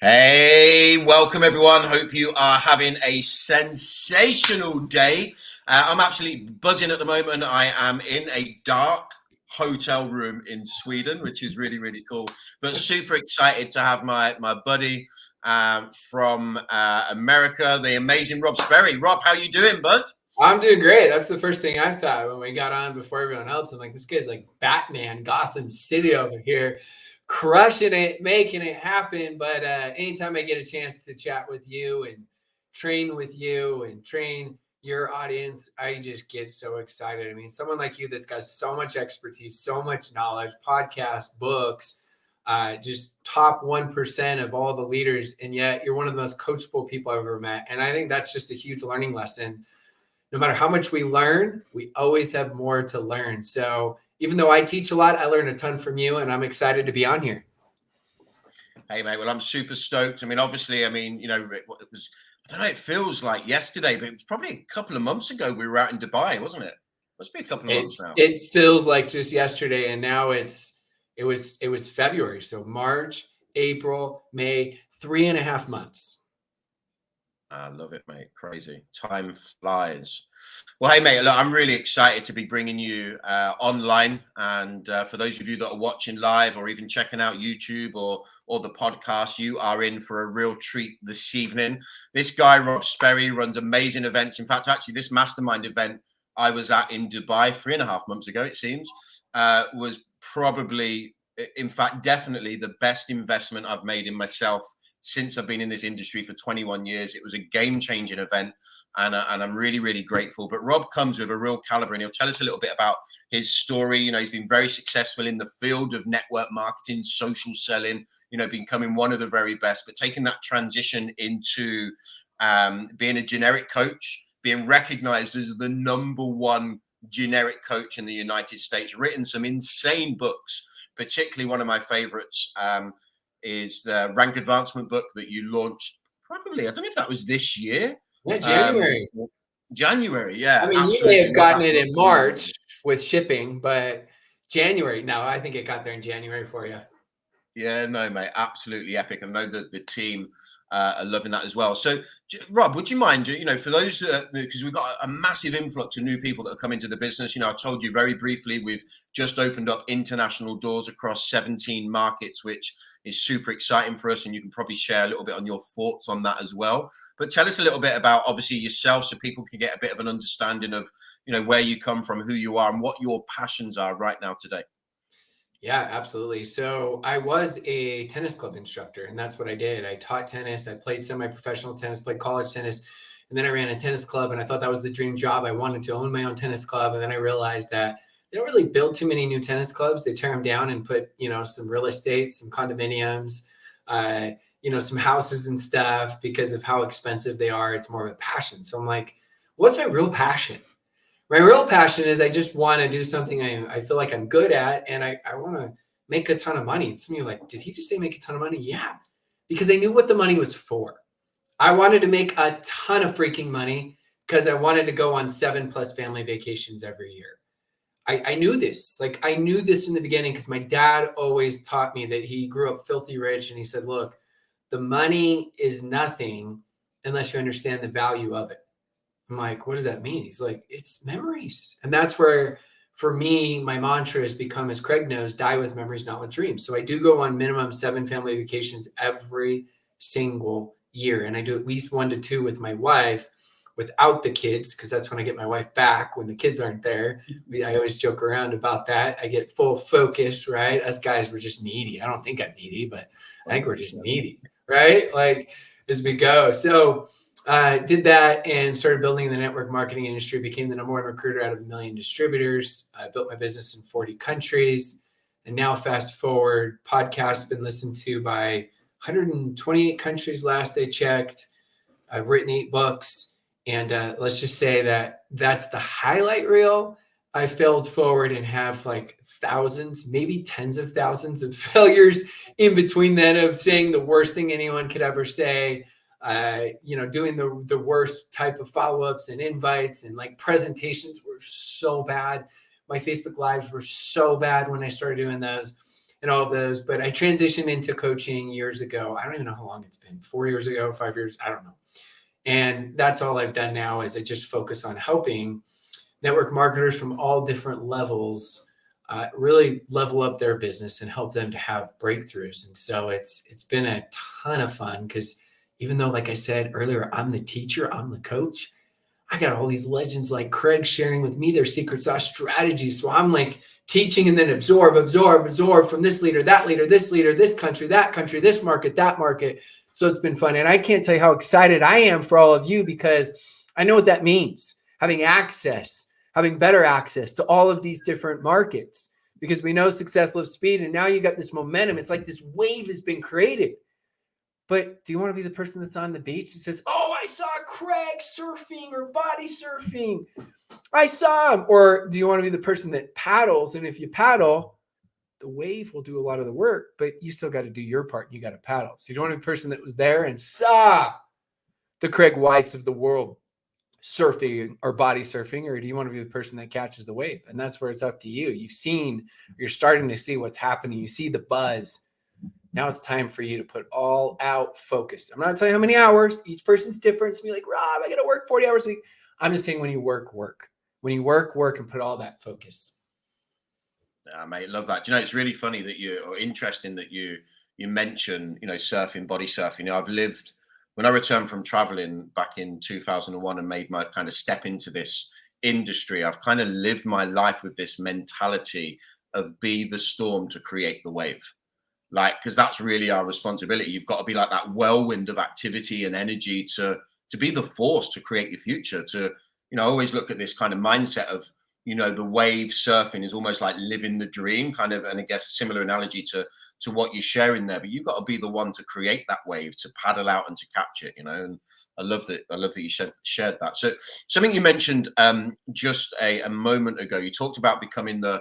Hey, welcome everyone. Hope you are having a sensational day. I'm absolutely buzzing at the moment. I am in a dark hotel room in Sweden, which is really, really cool. But super excited to have my buddy from America, the amazing Rob Sperry. Rob, how you doing, bud? I'm doing great. That's the first thing I thought when we got on before everyone else. I'm like, this guy's like Batman, Gotham City over here, crushing it, making it happen. But anytime I get a chance to chat with you and train with you and train your audience, I just get so excited. I mean, someone like you that's got so much expertise, so much knowledge, podcasts, books, just top 1% of all the leaders. And yet you're one of the most coachable people I've ever met. And I think that's just a huge learning lesson. No matter how much we learn, we always have more to learn. So even though I teach a lot, I learn a ton from you, and I'm excited to be on here. Hey, mate. Well, I'm super stoked. I mean, obviously, it was, I don't know, it feels like yesterday, but it was probably a couple of months ago we were out in Dubai, wasn't it? Must be a couple of months now. It feels like just yesterday, and now it was February. So March, April, May, 3.5 months. I love it, mate. Crazy. Time flies. Well, hey, mate, look, I'm really excited to be bringing you online. And for those of you that are watching live or even checking out YouTube or the podcast, you are in for a real treat this evening. This guy, Rob Sperry, runs amazing events. In fact, actually, this mastermind event I was at in Dubai 3.5 months ago, it seems, was probably, in fact, definitely the best investment I've made in myself since I've been in this industry for 21 years. It was a game-changing event, and I'm really, really grateful. But Rob comes with a real caliber, and he'll tell us a little bit about his story. You know, he's been very successful in the field of network marketing, social selling, you know, becoming one of the very best, but taking that transition into being a generic coach, being recognized as the #1 generic coach in the United States, written some insane books, particularly one of my favorites, is the rank advancement book that you launched probably, I don't know if that was this year. Yeah, January. January, yeah. I mean, you may have gotten it in March with shipping, but January. No, I think it got there in January for you. Yeah, no, mate, absolutely epic. I know that the team are loving that as well. So, Rob, would you mind, you know, for those, because we've got a massive influx of new people that are coming to the business. You know, I told you very briefly, we've just opened up international doors across 17 markets, which is super exciting for us. And you can probably share a little bit on your thoughts on that as well. But tell us a little bit about, obviously, yourself, so people can get a bit of an understanding of, you know, where you come from, who you are, and what your passions are right now today. Yeah, absolutely. So I was a tennis club instructor, and that's what I did. I taught tennis. I played semi-professional tennis, played college tennis, and then I ran a tennis club, and I thought that was the dream job. I wanted to own my own tennis club, and then I realized that they don't really build too many new tennis clubs. They tear them down and put, you know, some real estate, some condominiums, some houses and stuff because of how expensive they are. It's more of a passion. So I'm like, what's my real passion? My real passion is I just want to do something I feel like I'm good at, and I want to make a ton of money. It's me like, did he just say make a ton of money? Yeah, because I knew what the money was for. I wanted to make a ton of freaking money because I wanted to go on 7+ family vacations every year. I knew this. Like, I knew this in the beginning because my dad always taught me that he grew up filthy rich, and he said, look, the money is nothing unless you understand the value of it. I'm like, what does that mean? He's like, it's memories. And that's where, for me, my mantra has become, as Craig knows, die with memories, not with dreams. So I do go on minimum 7 family vacations every single year. And I do at least 1 to 2 with my wife without the kids, because that's when I get my wife back when the kids aren't there. I always joke around about that. I get full focus, right? Us guys, we're just needy. I don't think I'm needy, but I think we're just needy, right? Like, as we go. So did that and started building the network marketing industry, became the #1 recruiter out of 1 million distributors. I built my business in 40 countries. And now fast forward, podcasts been listened to by 128 countries last I checked. I've written 8 books. And let's just say that that's the highlight reel. I failed forward and have like thousands, maybe tens of thousands of failures in between that, of saying the worst thing anyone could ever say. Doing the worst type of follow-ups and invites, and like presentations were so bad. My Facebook Lives were so bad when I started doing those. and all of those. But I transitioned into coaching years ago. I don't even know how long it's been, 4 years ago, 5 years, I don't know. And that's all I've done now is I just focus on helping network marketers from all different levels really level up their business and help them to have breakthroughs. And so it's been a ton of fun because even though, like I said earlier, I'm the teacher, I'm the coach, I got all these legends like Craig sharing with me their secret sauce strategies. So I'm like teaching and then absorb from this leader, this leader, this country, this market, that market. So it's been fun. And I can't tell you how excited I am for all of you because I know what that means, having better access to all of these different markets, because we know success loves speed. And now you got this momentum. It's like this wave has been created. But do you want to be the person that's on the beach that says, oh, I saw Craig surfing or body surfing, I saw him? Or do you want to be the person that paddles? And if you paddle, the wave will do a lot of the work, but you still got to do your part. You got to paddle. So you don't want to be the person that was there and saw the Craig Whites of the world surfing or body surfing, or do you want to be the person that catches the wave? And that's where it's up to you. You're starting to see what's happening. You see the buzz. Now it's time for you to put all out focus. I'm not telling you how many hours. Each person's different. So be like, Rob, I got to work 40 hours a week. I'm just saying when you work. When you work and put all that focus. Yeah, mate, love that. Do you know, it's really funny that interesting that you mention, surfing, body surfing. I've lived, when I returned from traveling back in 2001 and made my kind of step into this industry, I've kind of lived my life with this mentality of be the storm to create the wave. Like, because that's really our responsibility. You've got to be like that whirlwind of activity and energy to be the force to create your future. To, always look at this kind of mindset of, the wave surfing is almost like living the dream kind of, and I guess similar analogy to what you're sharing there. But you've got to be the one to create that wave, to paddle out and to catch it, And I love that you shared that. So something you mentioned just a moment ago, you talked about becoming the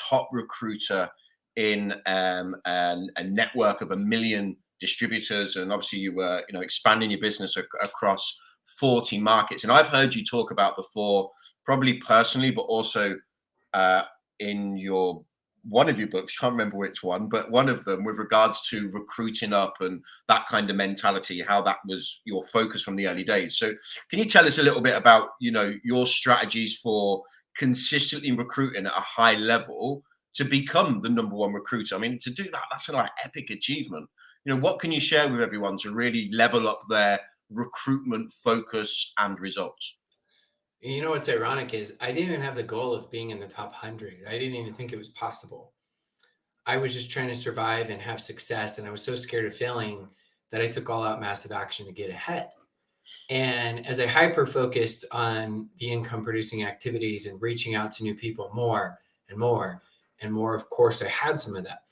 top recruiter in a network of 1 million distributors, and obviously you were expanding your business across 40 markets. And I've heard you talk about before, probably personally, but also in one of your books, can't remember which one, but one of them, with regards to recruiting up and that kind of mentality, how that was your focus from the early days. So can you tell us a little bit about your strategies for consistently recruiting at a high level to become the number one recruiter? I mean, to do that, that's an epic achievement. What can you share with everyone to really level up their recruitment focus and results? What's ironic is I didn't even have the goal of being in the top 100. I didn't even think it was possible. I was just trying to survive and have success. And I was so scared of failing that I took all out massive action to get ahead. And as I hyper focused on the income producing activities and reaching out to new people more and more and more, of course, I had some of that.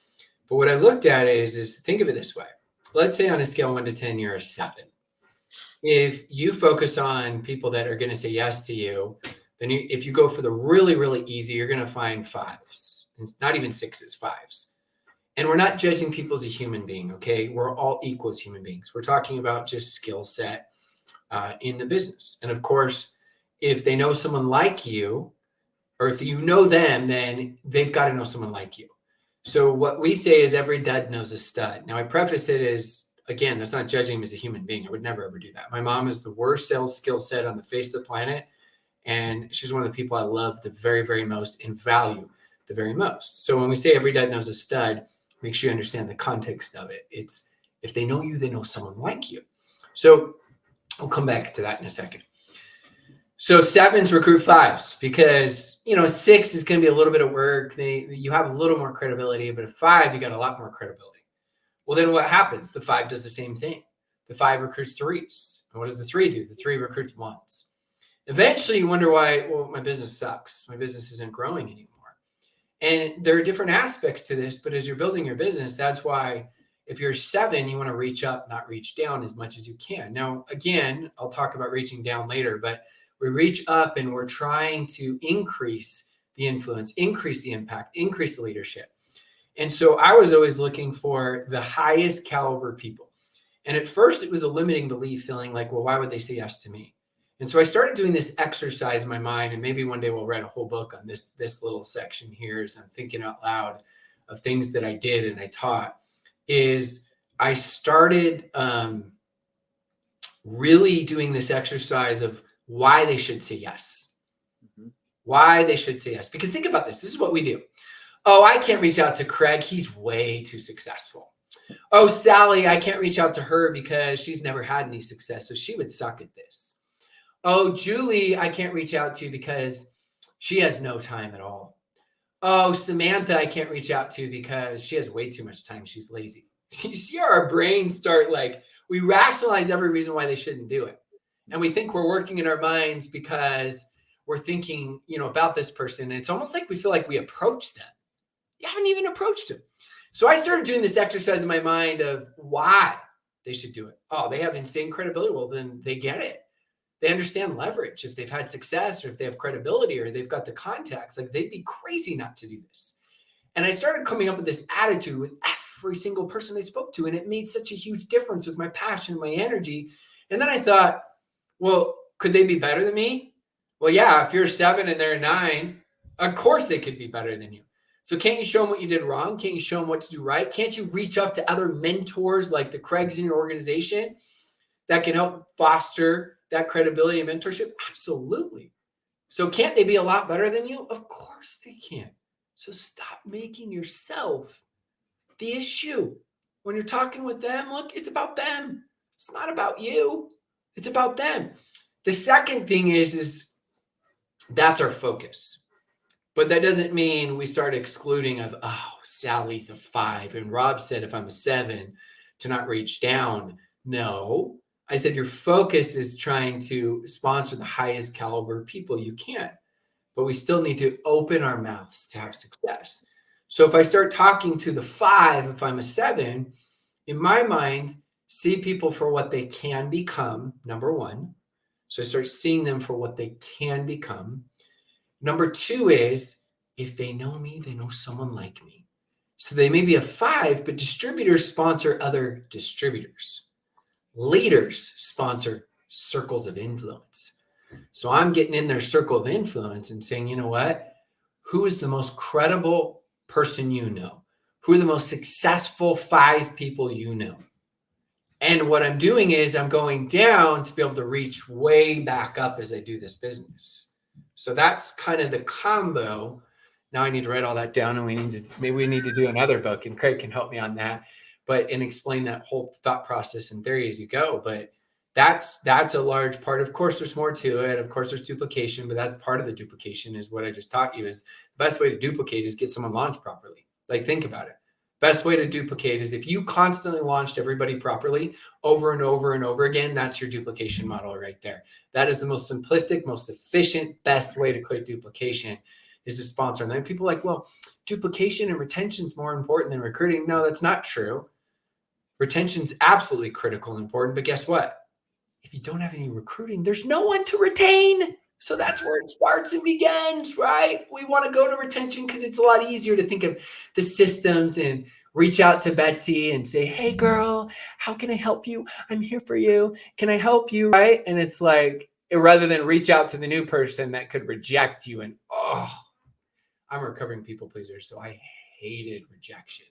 But what I looked at is think of it this way. Let's say on a scale 1 to 10, you're a 7. If you focus on people that are going to say yes to you, then if you go for the really, really easy, you're going to find 5s. It's not even 6s, 5s. And we're not judging people as a human being, okay? We're all equal as human beings. We're talking about just skill set in the business. And of course, if they know someone like you, or if you know them, then they've got to know someone like you. So what we say is every dud knows a stud. Now I preface it as, again, that's not judging him as a human being. I would never ever do that. My mom is the worst sales skill set on the face of the planet. And she's one of the people I love the very, very most and value the very most. So when we say every dud knows a stud, make sure you understand the context of it. It's if they know you, they know someone like you. So I'll come back to that in a second. So 7s recruit 5s because, 6 is going to be a little bit of work. You have a little more credibility, but a 5, you got a lot more credibility. Well, then what happens? The 5 does the same thing. The 5 recruits 3s. And what does the 3 do? The 3 recruits 1s. Eventually you wonder why, well, my business sucks. My business isn't growing anymore. And there are different aspects to this, but as you're building your business, that's why if you're 7, you want to reach up, not reach down as much as you can. Now, again, I'll talk about reaching down later, but we reach up and we're trying to increase the influence, increase the impact, increase the leadership. And so I was always looking for the highest caliber people. And at first it was a limiting belief, feeling like, well, why would they say yes to me? And so I started doing this exercise in my mind, and maybe one day we'll write a whole book on this little section here as I'm thinking out loud of things that I did and I taught is I started really doing this exercise of why they should say yes. Why they should say yes. Because think about this. This is what we do. Oh, I can't reach out to Craig. He's way too successful. Oh, Sally, I can't reach out to her because she's never had any success, so she would suck at this. Oh, Julie, I can't reach out to because she has no time at all. Oh, Samantha, I can't reach out to because she has way too much time. She's lazy. You see our brains start like, we rationalize every reason why they shouldn't do it. And we think we're working in our minds because we're thinking, about this person. And it's almost like we feel like we approach them. You haven't even approached them. So I started doing this exercise in my mind of why they should do it. Oh, they have insane credibility. Well, then they get it. They understand leverage. If they've had success or if they have credibility or they've got the contacts, like they'd be crazy not to do this. And I started coming up with this attitude with every single person I spoke to. And it made such a huge difference with my passion, my energy. And then I thought, well, could they be better than me? Well, yeah, if you're 7 and they're 9, of course they could be better than you. So can't you show them what you did wrong? Can't you show them what to do right? Can't you reach up to other mentors like the Craigs in your organization that can help foster that credibility and mentorship? Absolutely. So can't they be a lot better than you? Of course they can. So stop making yourself the issue. When you're talking with them, look, it's about them. It's not about you. It's about them. The second thing is that's our focus. But that doesn't mean we start excluding of, oh, Sally's a 5. And Rob said, if I'm a 7, to not reach down. No, I said, your focus is trying to sponsor the highest caliber people you can, but we still need to open our mouths to have success. So if I start talking to the 5, if I'm a 7, in my mind, see people for what they can become, number 1. So I start seeing them for what they can become. Number 2 is, if they know me, they know someone like me. So they may be a 5, but distributors sponsor other distributors. Leaders sponsor circles of influence. So I'm getting in their circle of influence and saying, you know what? Who is the most credible person you know? Who are the most successful 5 people you know? And what I'm doing is I'm going down to be able to reach way back up as I do this business. So that's kind of the combo. Now I need to write all that down, and maybe we need to do another book, and Craig can help me on that, and explain that whole thought process and theory as you go. But that's a large part. Of course, there's more to it. Of course, there's duplication, but that's part of the duplication is what I just taught you is the best way to duplicate is get someone launched properly. Like, think about it. Best way to duplicate is if you constantly launched everybody properly over and over and over again, that's your duplication model right there. That is the most simplistic, most efficient, best way to create duplication is to sponsor. And then people are like, well, duplication and retention is more important than recruiting. No, that's not true. Retention is absolutely critical and important. But guess what? If you don't have any recruiting, there's no one to retain. So that's where it starts and begins, right? We want to go to retention because it's a lot easier to think of the systems and reach out to Betsy and say, hey, girl, how can I help you? I'm here for you. Can I help you? Right? And it's like, rather than reach out to the new person that could reject you. And, I'm a recovering people pleaser, so I hated rejection.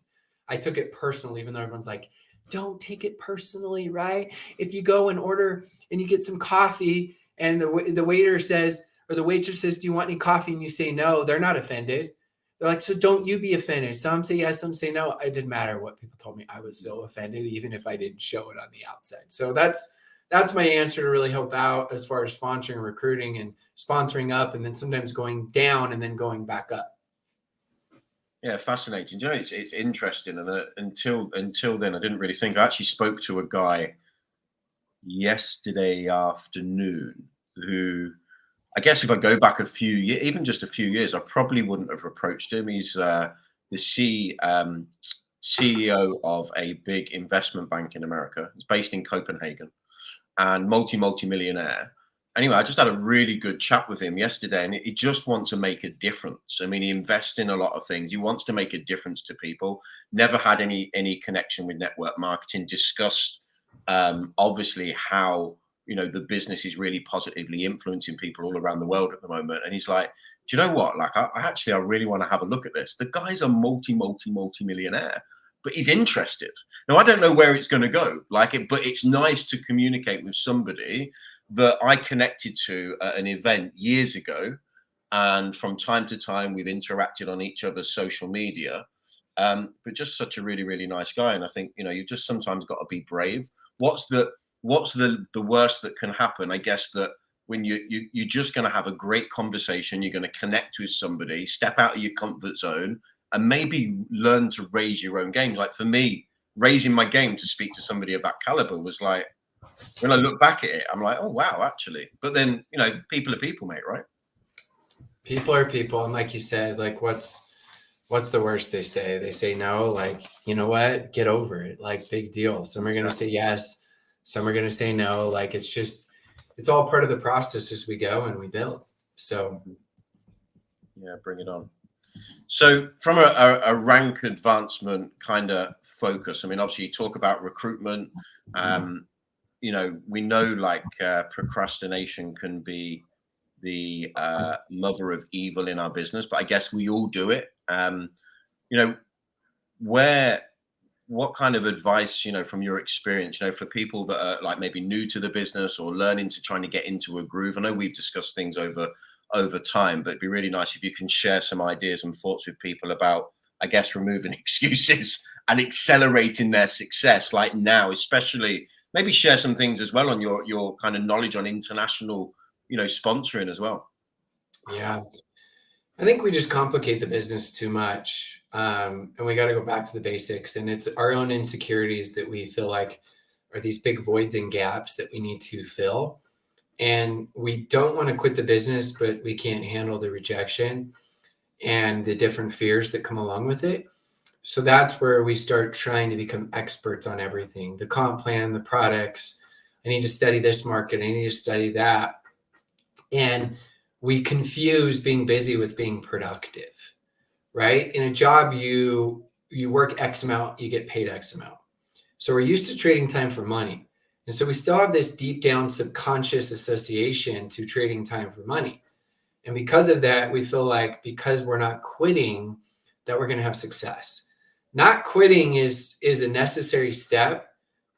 I took it personally, even though everyone's like, don't take it personally, right? If you go and order and you get some coffee and the waiter says, or the waitress says, do you want any coffee? And you say no, they're not offended. They're like, so don't you be offended. Some say yes, some say no. It didn't matter what people told me. I was still offended, even if I didn't show it on the outside. So that's my answer to really help out as far as sponsoring, recruiting, and sponsoring up, and then sometimes going down and then going back up. Yeah, fascinating. You know, it's interesting, and until then, I didn't really think. I actually spoke to a guy yesterday afternoon who, I guess, if I go back even just a few years, I probably wouldn't have approached him. He's the CEO of a big investment bank in America. He's based in Copenhagen and multi-millionaire. Anyway, I just had a really good chat with him yesterday, and he just wants to make a difference. I mean, he invests in a lot of things. He wants to make a difference to people. Never had any connection with network marketing. Discussed obviously how the business is really positively influencing people all around the world at the moment. And he's like, do you know what? Like, I really want to have a look at this. The guy's a multi millionaire, but he's interested. Now, I don't know where it's going to go, like it, but it's nice to communicate with somebody that I connected to at an event years ago. And from time to time, we've interacted on each other's social media. But just such a really, really nice guy. And I think, you know, you just sometimes got to be brave. What's the worst that can happen? I guess that when you're just going to have a great conversation, you're going to connect with somebody, step out of your comfort zone, and maybe learn to raise your own game. Like for me, raising my game to speak to somebody of that caliber was like, when I look back at it, I'm like, oh wow, actually. But then, you know, people are people, mate, right? People are people, and like you said, like what's the worst they say? They say no. Like, you know what? Get over it. Like, big deal. Some are going to say yes. Some are going to say no. Like, it's all part of the process as we go and we build. So, yeah, bring it on. So, from a rank advancement kind of focus, I mean, obviously, you talk about recruitment. You know, we know like procrastination can be the mother of evil in our business, but I guess we all do it. You know, what kind of advice, you know, from your experience, you know, for people that are like maybe new to the business or learning to trying to get into a groove? I know we've discussed things over time, but it'd be really nice if you can share some ideas and thoughts with people about, I guess, removing excuses and accelerating their success. Like now, especially, maybe share some things as well on your kind of knowledge on international, you know, sponsoring as well. yeah, I think we just complicate the business too much. And we got to go back to the basics. And it's our own insecurities that we feel like are these big voids and gaps that we need to fill. And we don't want to quit the business, but we can't handle the rejection and the different fears that come along with it. So that's where we start trying to become experts on everything, the comp plan, the products. I need to study this market. I need to study that. And we confuse being busy with being productive, right? In a job, you work X amount, you get paid X amount. So we're used to trading time for money. And so we still have this deep down subconscious association to trading time for money. And because of that, we feel like because we're not quitting, that we're going to have success. Not quitting is a necessary step,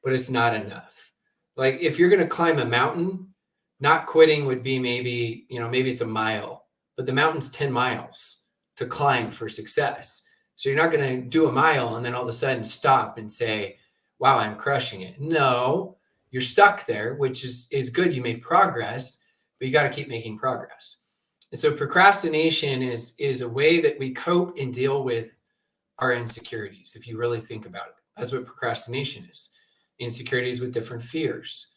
but it's not enough. Like if you're going to climb a mountain, not quitting would be maybe it's a mile, but the mountain's 10 miles to climb for success. So you're not going to do a mile and then all of a sudden stop and say, wow, I'm crushing it. No, you're stuck there, which is good. You made progress, but you got to keep making progress. And so procrastination is a way that we cope and deal with our insecurities. If you really think about it, that's what procrastination is. Insecurities with different fears.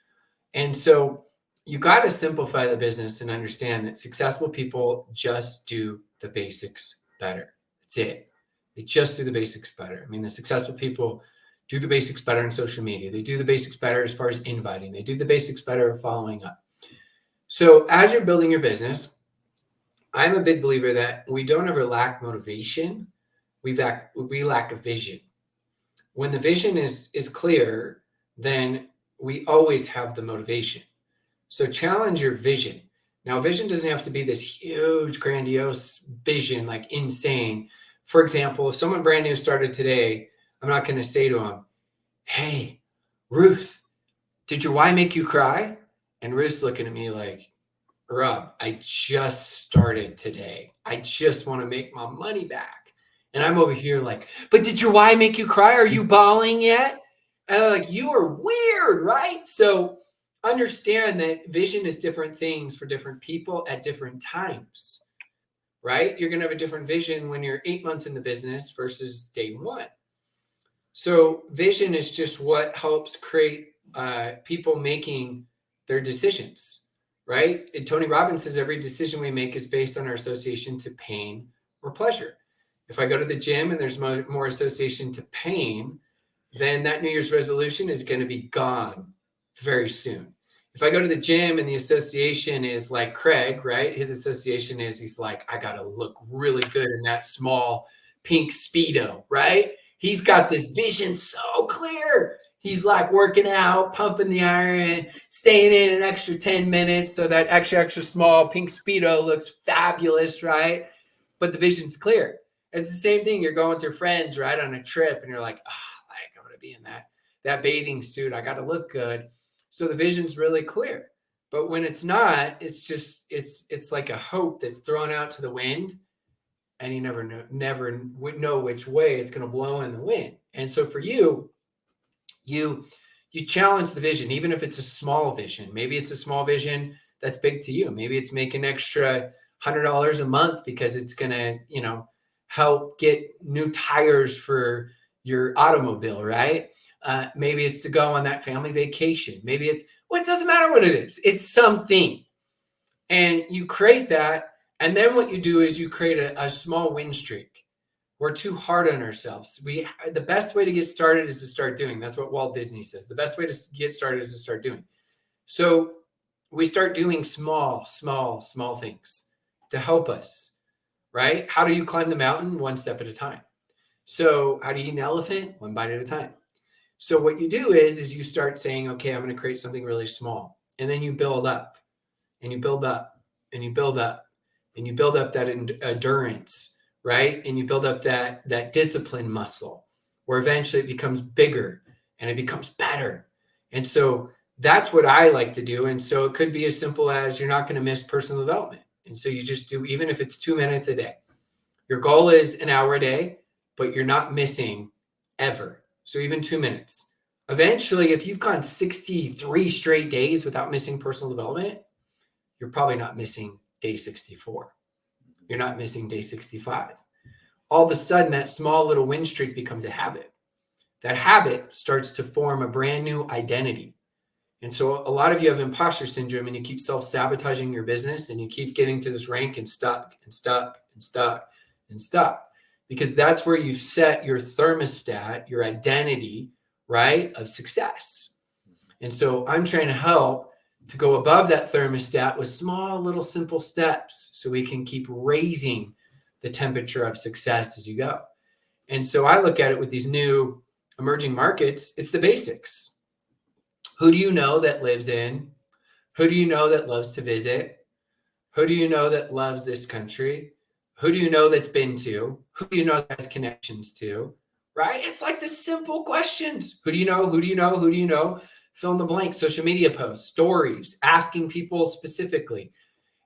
And so you got to simplify the business and understand that successful people just do the basics better. That's it. They just do the basics better. I mean, the successful people do the basics better in social media. They do the basics better as far as inviting. They do the basics better of following up. So as you're building your business, I'm a big believer that we don't ever lack motivation. We lack a vision. When the vision is clear, then we always have the motivation. So challenge your vision. Now, vision doesn't have to be this huge, grandiose vision, like insane. For example, if someone brand new started today, I'm not going to say to them, hey, Ruth, did your why make you cry? And Ruth's looking at me like, Rob, I just started today. I just want to make my money back. And I'm over here like, but did your why make you cry? Are you bawling yet? And they're like, you are weird, right? So understand that vision is different things for different people at different times, right? You're going to have a different vision when you're 8 months in the business versus day one. So vision is just what helps create people making their decisions, right? And Tony Robbins says every decision we make is based on our association to pain or pleasure. If I go to the gym and there's more association to pain, then that New Year's resolution is going to be gone very soon. If I go to the gym and the association is like Craig, right? His association is he's like, I got to look really good in that small pink Speedo, right? He's got this vision so clear. He's like working out, pumping the iron, staying in an extra 10 minutes. So that extra small pink Speedo looks fabulous, right? But the vision's clear. It's the same thing. You're going with your friends, right, on a trip, and you're like, oh, like I'm gonna be in that bathing suit. I gotta look good. So the vision's really clear. But when it's not, it's like a hope that's thrown out to the wind, and you never would know which way it's gonna blow in the wind. And so for you, you challenge the vision, even if it's a small vision. Maybe it's a small vision that's big to you. Maybe it's making extra $100 a month because it's gonna, help get new tires for your automobile, right? Maybe it's to go on that family vacation. Maybe it's, well, it doesn't matter what it is. It's something. And you create that. And then what you do is you create a small win streak. We're too hard on ourselves. The best way to get started is to start doing. That's what Walt Disney says. The best way to get started is to start doing. So we start doing small things to help us, right? How do you climb the mountain? One step at a time. So how do you eat an elephant? One bite at a time. So what you do is you start saying, okay, I'm going to create something really small. And then you build up and you build up and you build up and you build up that endurance, right? And you build up that discipline muscle where eventually it becomes bigger and it becomes better. And so that's what I like to do. And so it could be as simple as you're not going to miss personal development. And so you just do, even if it's 2 minutes a day, your goal is an hour a day, but you're not missing ever. So even 2 minutes. Eventually, if you've gone 63 straight days without missing personal development, you're probably not missing day 64. You're not missing day 65. All of a sudden, that small little win streak becomes a habit. That habit starts to form a brand new identity. And so a lot of you have imposter syndrome and you keep self-sabotaging your business and you keep getting to this rank and stuck and stuck and stuck and stuck, because that's where you've set your thermostat, your identity, right, of success. And so I'm trying to help to go above that thermostat with small little simple steps so we can keep raising the temperature of success as you go. And so I look at it with these new emerging markets. It's the basics. Who do you know that lives in? Who do you know that loves to visit? Who do you know that loves this country? Who do you know that's been to? Who do you know that has connections to? Right? It's like the simple questions. Who do you know? Who do you know? Who do you know? Fill in the blank. Social media posts, stories, asking people specifically.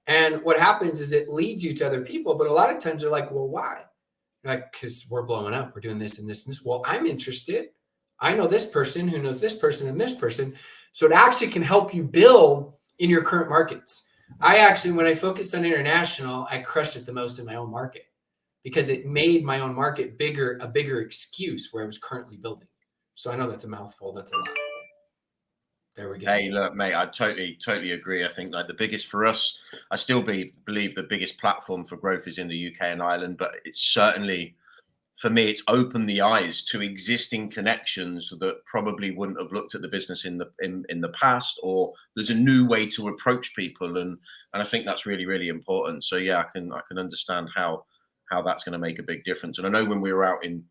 And what happens is it leads you to other people. But a lot of times they're like, well, why? Like, because we're blowing up. We're doing this and this and this. Well, I'm interested. I know this person who knows this person and this person. So it actually can help you build in your current markets. When I focused on international, I crushed it the most in my own market because it made my own market a bigger excuse where I was currently building. So I know that's a mouthful. That's a lot. There we go. Hey, look, mate, I totally agree. I think like the biggest for us, I still believe the biggest platform for growth is in the UK and Ireland, but it's certainly, for me, it's opened the eyes to existing connections that probably wouldn't have looked at the business in the past, or there's a new way to approach people, and I think that's really, really important. So yeah, I can understand how that's going to make a big difference. And I know when we were out in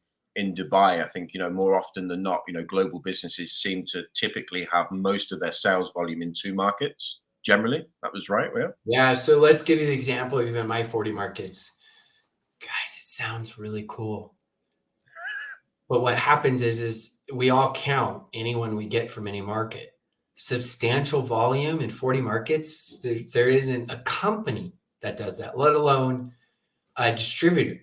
Dubai, I think, more often than not, global businesses seem to typically have most of their sales volume in 2 markets. Generally, that was right. Yeah. Yeah. So let's give you the example of even my 40 markets. Guys, it sounds really cool. But what happens is we all count anyone we get from any market. Substantial volume in 40 markets, there isn't a company that does that, let alone a distributor.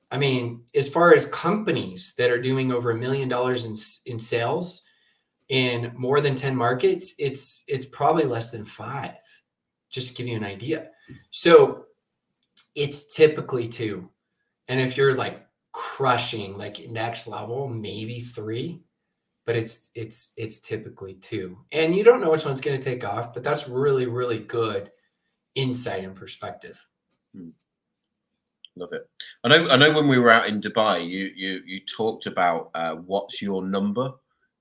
I mean, as far as companies that are doing over $1 million in sales in more than 10 markets, it's probably less than 5, just to give you an idea. So it's typically 2. And if you're like crushing, like next level, maybe 3, but it's typically 2. And you don't know which one's going to take off, but that's really, really good insight and perspective. Love it. I know when we were out in Dubai, you talked about what's your number.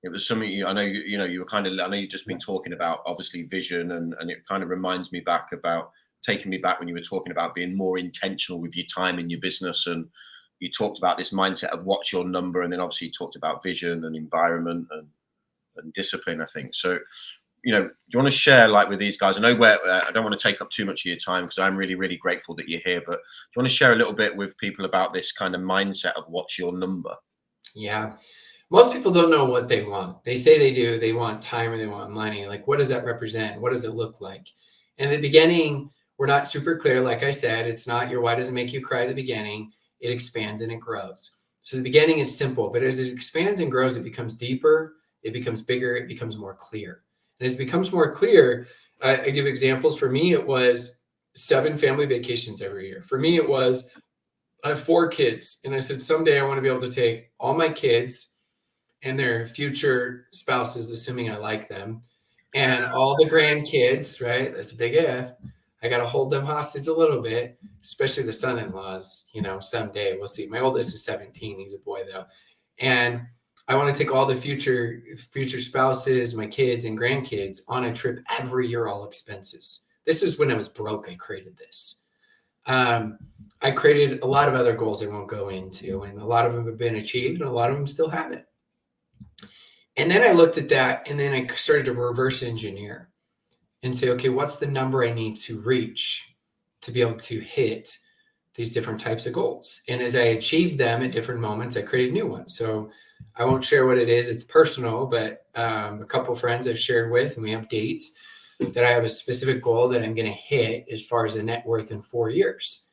It was something you were kind of, I know you've just been talking about obviously vision, and it kind of reminds me back about taking me back when you were talking about being more intentional with your time in your business, and you talked about this mindset of what's your number, and then obviously you talked about vision and environment and discipline, I think. So, you know, do you want to share like with these guys? I know I don't want to take up too much of your time because I'm really, really grateful that you're here, but do you want to share a little bit with people about this kind of mindset of what's your number? Yeah. Most people don't know what they want. They say they do. They want time or they want money. Like, what does that represent? What does it look like? In the beginning, we're not super clear. Like I said, it's not your why does it make you cry at the beginning. It expands and it grows. So the beginning is simple, but as it expands and grows, it becomes deeper, it becomes bigger, it becomes more clear. And as it becomes more clear, I give examples. For me, it was 7 family vacations every year. For me, it was I have 4 kids. And I said, someday I want to be able to take all my kids and their future spouses, assuming I like them, and all the grandkids, right? That's a big if. I got to hold them hostage a little bit, especially the son-in-laws, you know, someday we'll see. My oldest is 17. He's a boy though. And I want to take all the future spouses, my kids and grandkids on a trip every year, all expenses. This is when I was broke. I created this. I created a lot of other goals I won't go into, and a lot of them have been achieved and a lot of them still haven't. And then I looked at that and then I started to reverse engineer and say, okay, what's the number I need to reach to be able to hit these different types of goals? And as I achieved them at different moments, I created new ones. So I won't share what it is. It's personal, but a couple of friends I've shared with, and we have dates that I have a specific goal that I'm going to hit as far as a net worth in 4 years.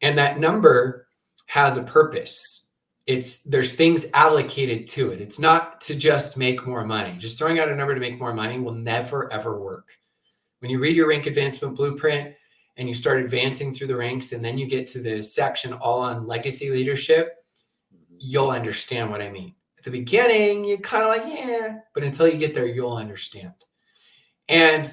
And that number has a purpose. There's things allocated to it. It's not to just make more money. Just throwing out a number to make more money will never, ever work. When you read your rank advancement blueprint and you start advancing through the ranks, and then you get to the section all on legacy leadership, you'll understand what I mean. At the beginning, you're kind of like, yeah, but until you get there, you'll understand. And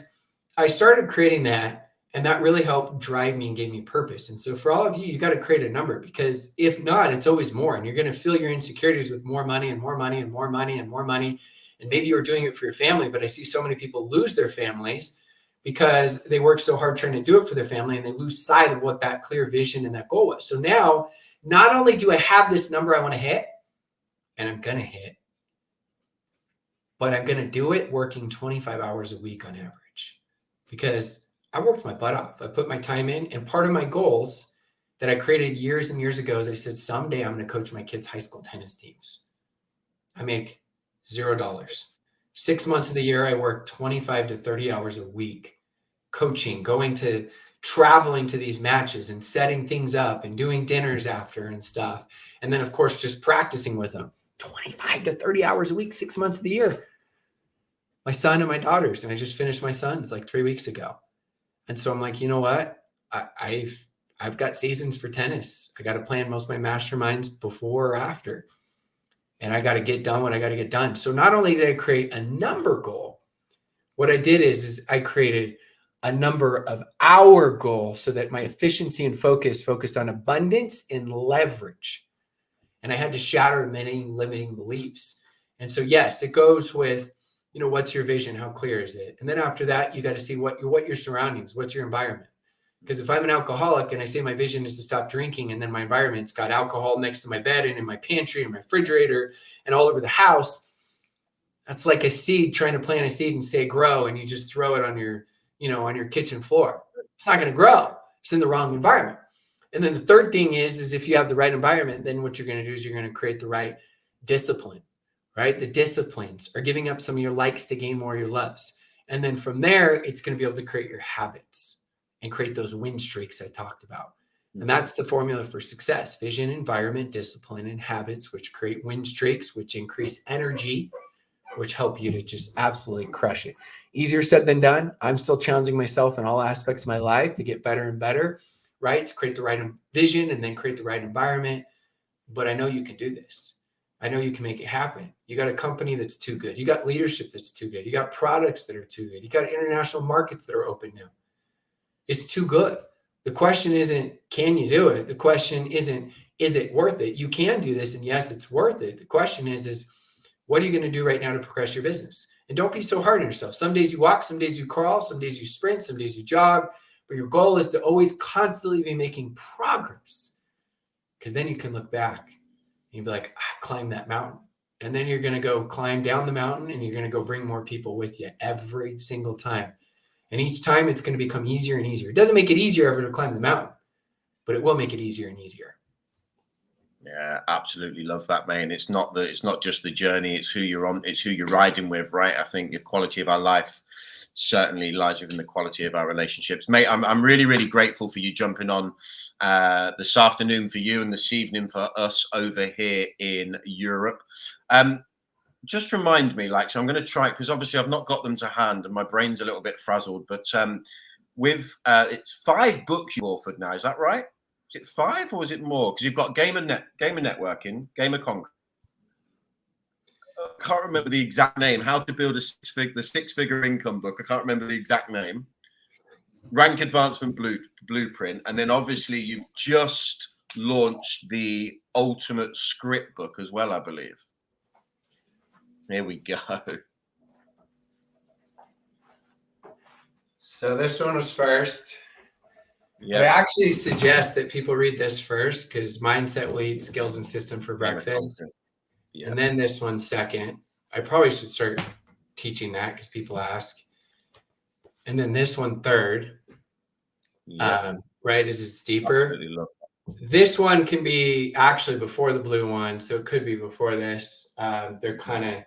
I started creating that. And that really helped drive me and gave me purpose. And so for all of you, you got to create a number, because if not, it's always more. And you're going to fill your insecurities with more money and more money and more money and more money. And maybe you're doing it for your family, but I see so many people lose their families because they work so hard trying to do it for their family, and they lose sight of what that clear vision and that goal was. So now, not only do I have this number I want to hit, and I'm going to hit, but I'm going to do it working 25 hours a week on average, because I worked my butt off. I put my time in, and part of my goals that I created years and years ago is I said, someday I'm going to coach my kids' high school tennis teams. I make $0. 6 months of the year, I work 25 to 30 hours a week, coaching, traveling to these matches and setting things up and doing dinners after and stuff. And then of course, just practicing with them 25 to 30 hours a week, 6 months of the year. My son and my daughters, and I just finished my son's like 3 weeks ago. And so I'm like, you know what? I've got seasons for tennis. I got to plan most of my masterminds before or after. And I got to get done what I got to get done. So not only did I create a number goal, what I did is I created a number of hour goal so that my efficiency and focused on abundance and leverage. And I had to shatter many limiting beliefs. And so, yes, it goes with, you know, what's your vision? How clear is it? And then after that, you got to see what your surroundings, what's your environment? Because if I'm an alcoholic and I say my vision is to stop drinking, and then my environment's got alcohol next to my bed and in my pantry and my refrigerator and all over the house, that's like a seed, trying to plant a seed and say grow, and you just throw it on your, on your kitchen floor. It's not going to grow. It's in the wrong environment. And then the third thing is if you have the right environment, then what you're going to do is you're going to create the right discipline. Right? The disciplines are giving up some of your likes to gain more of your loves. And then from there, it's going to be able to create your habits and create those win streaks I talked about. And that's the formula for success: vision, environment, discipline, and habits, which create win streaks, which increase energy, which help you to just absolutely crush it. Easier said than done. I'm still challenging myself in all aspects of my life to get better and better, right? To create the right vision and then create the right environment. But I know you can do this. I know you can make it happen. You got a company that's too good. You got leadership that's too good. You got products that are too good. You got international markets that are open now. It's too good. The question isn't, can you do it? The question isn't, is it worth it? You can do this, and yes, it's worth it. The question is what are you going to do right now to progress your business? And don't be so hard on yourself. Some days you walk, some days you crawl, some days you sprint, some days you jog. But your goal is to always constantly be making progress, because then you can look back and you'd be like, I climbed that mountain. And then you're going to go climb down the mountain, and you're going to go bring more people with you every single time. And each time it's going to become easier and easier. It doesn't make it easier ever to climb the mountain, but it will make it easier and easier. Yeah, absolutely love that, man. It's not just the journey, it's who you're on, it's who you're riding with, right? I think the quality of our life certainly lies within the quality of our relationships. Mate, I'm really, really grateful for you jumping on this afternoon for you and this evening for us over here in Europe. Just remind me, like, so I'm going to try, because obviously I've not got them to hand and my brain's a little bit frazzled, but with it's 5 books you've authored now, is that right? Is it 5 or is it more? Because you've got Gamer Networking, Gamer Con. I can't remember the exact name. How to Build a Six-Figure Income book. I can't remember the exact name. Rank Advancement Blueprint, and then obviously you've just launched the Ultimate Script book as well, I believe. Here we go. So this one was first. Yeah. I actually suggest that people read this first, because Mindset will eat Skills and System for breakfast. Yeah. And then this one second. I probably should start teaching that because people ask. And then this one third. Yeah. Right, as it's deeper. This one can be actually before the blue one, so it could be before this. They're kind of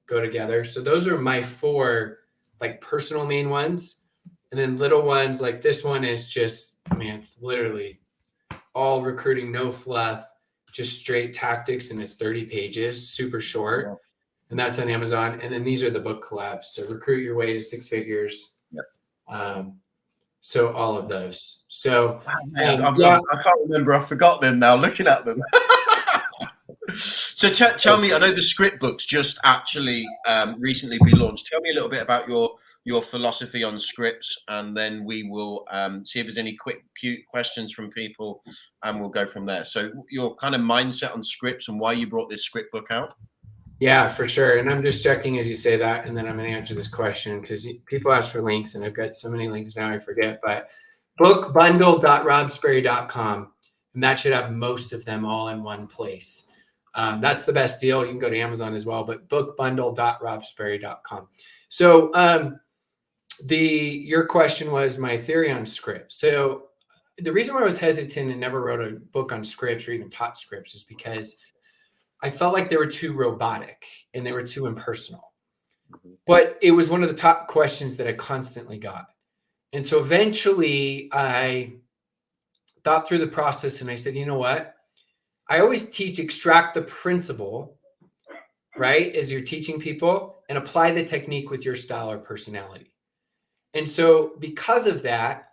go together. So those are my 4 like personal main ones. And then little ones like this one is just, I mean, it's literally all recruiting, no fluff, just straight tactics, and it's 30 pages, super short. Yeah. And that's on Amazon. And then these are the book collabs. So Recruit Your Way to 6 Figures. Yep. So all of those. So I can't remember. I forgot them now, looking at them. So tell me, I know the script book's just actually recently been launched. Tell me a little bit about your philosophy on scripts, and then we will see if there's any quick, cute questions from people, and we'll go from there. So your kind of mindset on scripts and why you brought this script book out. Yeah, for sure. And I'm just checking as you say that, and then I'm going to answer this question because people ask for links, and I've got so many links now I forget. But bookbundle.robsperry.com, and that should have most of them all in one place. That's the best deal. You can go to Amazon as well, but bookbundle.robsperry.com. So your question was my theory on scripts. So the reason why I was hesitant and never wrote a book on scripts or even taught scripts is because I felt like they were too robotic and they were too impersonal. But it was one of the top questions that I constantly got. And so eventually I thought through the process and I said, you know what? I always teach extract the principle, right, as you're teaching people, and apply the technique with your style or personality. And so because of that,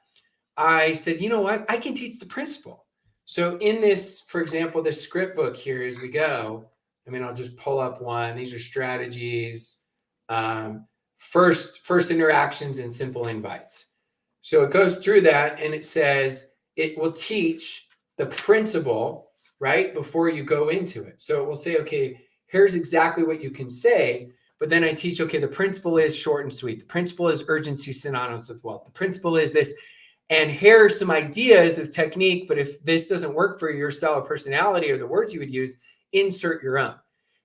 I said, you know what? I can teach the principle. So in this, for example, this script book here as we go, I mean, I'll just pull up one. These are strategies, first interactions and simple invites. So it goes through that and it says it will teach the principle, right, before you go into it. So it will say, okay, here's exactly what you can say. But then I teach, okay, the principle is short and sweet. The principle is urgency synonymous with wealth. The principle is this. And here are some ideas of technique, but if this doesn't work for your style of personality or the words you would use, insert your own.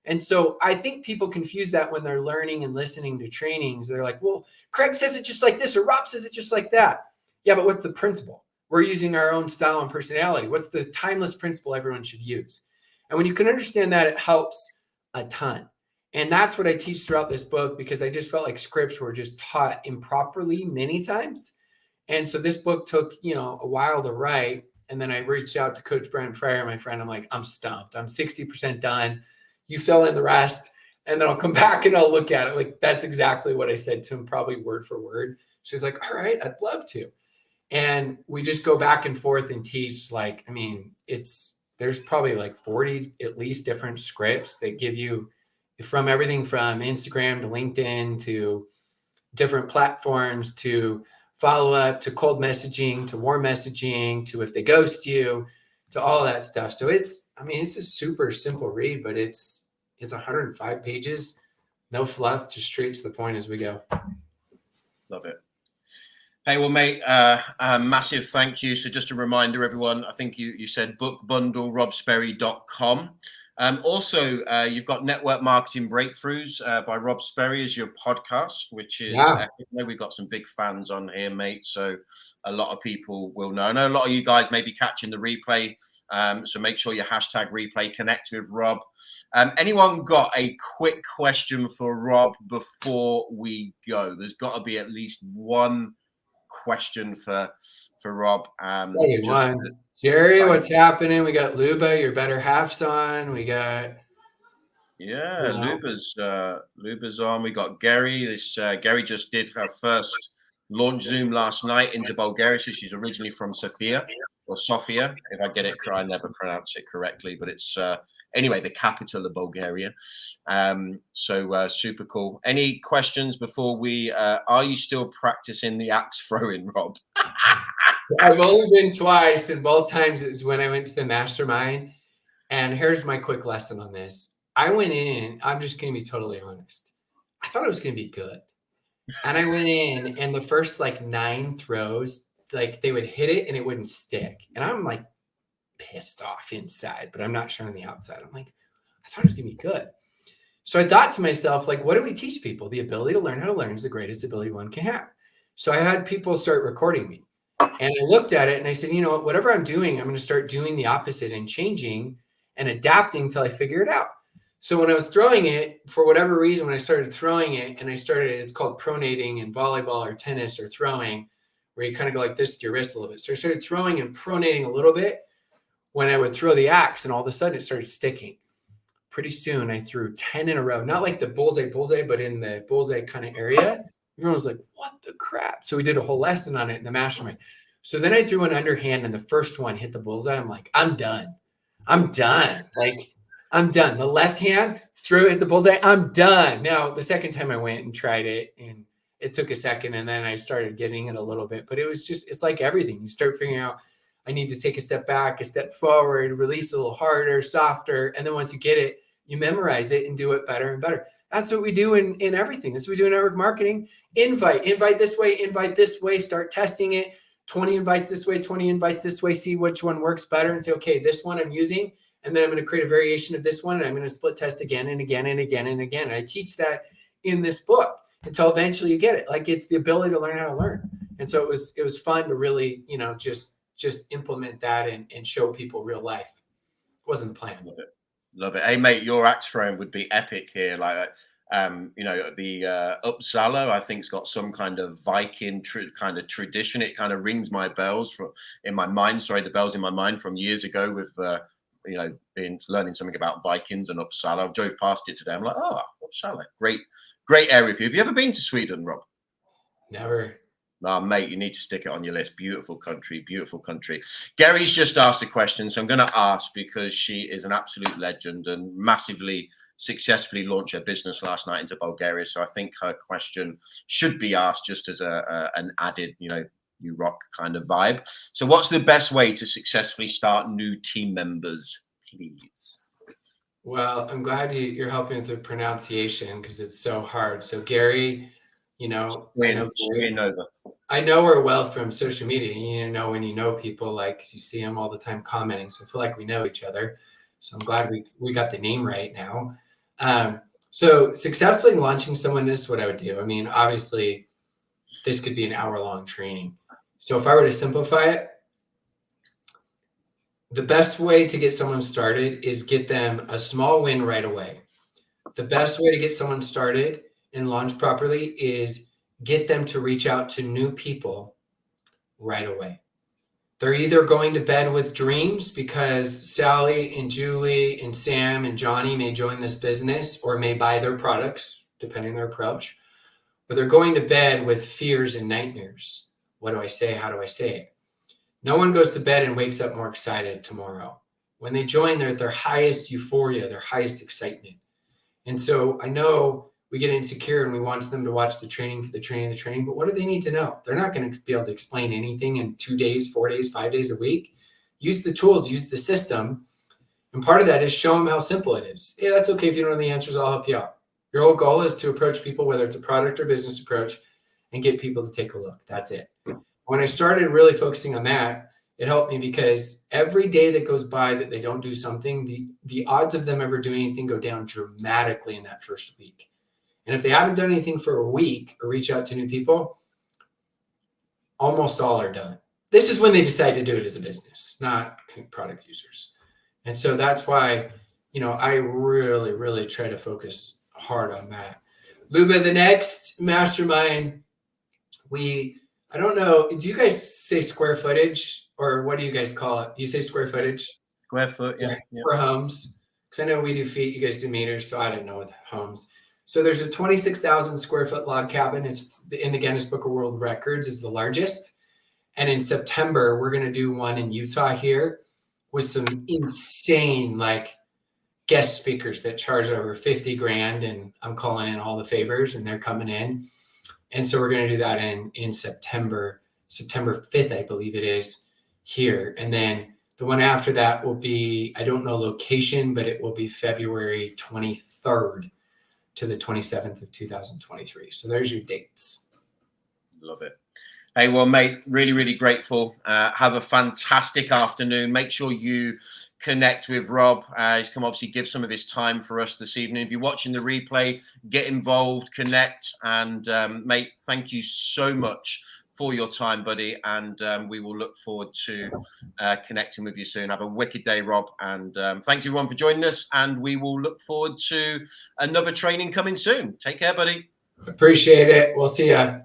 And so I think people confuse that when they're learning and listening to trainings. They're like, well, Craig says it just like this, or Rob says it just like that. Yeah, but what's the principle? We're using our own style and personality. What's the timeless principle everyone should use? And when you can understand that, it helps a ton. And that's what I teach throughout this book, because I just felt like scripts were just taught improperly many times. And so this book took, a while to write. And then I reached out to Coach Brian Fryer, my friend. I'm like, I'm stumped. I'm 60% done. You fill in the rest. And then I'll come back and I'll look at it. Like, that's exactly what I said to him, probably word for word. She's like, all right, I'd love to. And we just go back and forth and teach. Like, I mean, there's probably like 40 at least different scripts that give you from everything from Instagram to LinkedIn to different platforms to follow up to cold messaging to warm messaging to if they ghost you to all that stuff. So it's a super simple read, but it's 105 pages, no fluff, just straight to the point as we go. Love it. Hey, well, mate, a massive thank you. So just a reminder, everyone, I think you said bookbundlerobsperry.com. Also, you've got Network Marketing Breakthroughs by Rob Sperry as your podcast, which is Yeah. epic. I know we've got some big fans on here, mate. So a lot of people will know. I know a lot of you guys may be catching the replay. So make sure you hashtag replay, connect with Rob. Anyone got a quick question for Rob before we go? There's got to be at least one question for Rob. Hey, Just one. Jerry, like, what's happening? We got Luba, your better half's on. We got, yeah, you know, Luba's on. We got Gary. This Gary just did her first launch Zoom last night into Bulgaria. So she's originally from Sofia or Sofia, if I get it. I never pronounce it correctly, but it's anyway the capital of Bulgaria. So super cool. Any questions before we? Are you still practicing the axe throwing, Rob? I've only been twice, and both times is when I went to the mastermind. And here's my quick lesson on this. I went in, I'm just going to be totally honest. I thought it was going to be good. And I went in, and the first like 9 throws, like they would hit it and it wouldn't stick. And I'm like pissed off inside, but I'm not sure on the outside. I'm like, I thought it was going to be good. So I thought to myself, like, what do we teach people? The ability to learn how to learn is the greatest ability one can have. So I had people start recording me. And I looked at it and I said, you know what, whatever I'm doing, I'm going to start doing the opposite and changing and adapting until I figure it out. So when I was throwing it, for whatever reason, when I started throwing it and it's called pronating in volleyball or tennis or throwing, where you kind of go like this with your wrist a little bit. So I started throwing and pronating a little bit when I would throw the axe, and all of a sudden it started sticking. Pretty soon I threw 10 in a row, not like the bullseye, but in the bullseye kind of area. Everyone was like, what the crap? So we did a whole lesson on it in the mastermind. So then I threw an underhand, and the first one hit the bullseye. I'm like, I'm done. Like, I'm done. The left hand threw it at the bullseye. I'm done. Now, the second time I went and tried it, and it took a second, and then I started getting it a little bit. But it was just, it's like everything. You start figuring out, I need to take a step back, a step forward, release a little harder, softer. And then once you get it, you memorize it and do it better and better. That's what we do in everything. That's what we do in network marketing. Invite this way, start testing it. 20 invites this way, 20 invites this way, see which one works better and say, okay, this one I'm using, and then I'm going to create a variation of this one, and I'm going to split test again and again and again and again. And I teach that in this book until eventually you get it. Like, it's the ability to learn how to learn. And so it was fun to really, just implement that and show people real life. It wasn't the plan. Love it. Hey, mate, your axe throwing would be epic here. Like, the Uppsala, I think, has got some kind of Viking kind of tradition. It kind of rings my bells in my mind. Sorry, the bells in my mind from years ago with, being learning something about Vikings and Uppsala. I drove past it today. I'm like, oh, Uppsala, great area for you. Have you ever been to Sweden, Rob? Never. Oh, mate, you need to stick it on your list. Beautiful country, beautiful country. Gary's just asked a question, so I'm going to ask because she is an absolute legend and massively successfully launched her business last night into Bulgaria. So I think her question should be asked just as an added, you rock kind of vibe. So what's the best way to successfully start new team members, please? Well, I'm glad you're helping with the pronunciation because it's so hard. So Gary, I know her well from social media. When you know people, like, 'cause you see them all the time commenting. So I feel like we know each other. So I'm glad we got the name right now. So successfully launching someone, this is what I would do. I mean, obviously, this could be an hour-long training. So if I were to simplify it, the best way to get someone started is get them a small win right away. The best way to get someone started and launch properly is get them to reach out to new people right away. They're either going to bed with dreams because Sally and Julie and Sam and Johnny may join this business or may buy their products, depending on their approach, or they're going to bed with fears and nightmares. What do I say? How do I say it? No one goes to bed and wakes up more excited tomorrow. When they join, they're at their highest euphoria, their highest excitement. And so I know we get insecure and we want them to watch the training for the training, but what do they need to know? They're not going to be able to explain anything in 2 days, 4 days, 5 days a week. Use the tools, use the system. And part of that is show them how simple it is. Yeah, that's okay if you don't know the answers, I'll help you out. Your whole goal is to approach people, whether it's a product or business approach, and get people to take a look. That's it. When I started really focusing on that, It helped me because every day that goes by that they don't do something, the odds of them ever doing anything go down dramatically in that first week. And if they haven't done anything for a week or reach out to new people, almost all are done. This is when they decide to do it as a business, not product users. And so that's why, you know, I really, really try to focus hard on that. Luba, the next mastermind, I don't know, do you guys say square footage or what do you guys call it? You say square footage? Square foot, yeah. For homes. Because I know we do feet, you guys do meters, so I didn't know with homes. So there's a 26,000 square foot log cabin. It's in the Guinness Book of World Records, is the largest. And in September, we're going to do one in Utah here with some insane like guest speakers that charge over 50 grand. And I'm calling in all the favors and they're coming in. And so we're going to do that in September 5th, I believe it is here. And then the one after that will be, I don't know location, but it will be February 23rd to the 27th of 2023. So there's your dates. Love it. Hey, well, mate, really, really grateful. Have a fantastic afternoon. Make sure you connect with Rob. He's come obviously give some of his time for us this evening. If you're watching the replay, get involved, connect. And mate, thank you so much for your time, buddy. And we will look forward to connecting with you soon. Have a wicked day, Rob. And thanks everyone for joining us. And we will look forward to another training coming soon. Take care, buddy. Appreciate it. We'll see ya.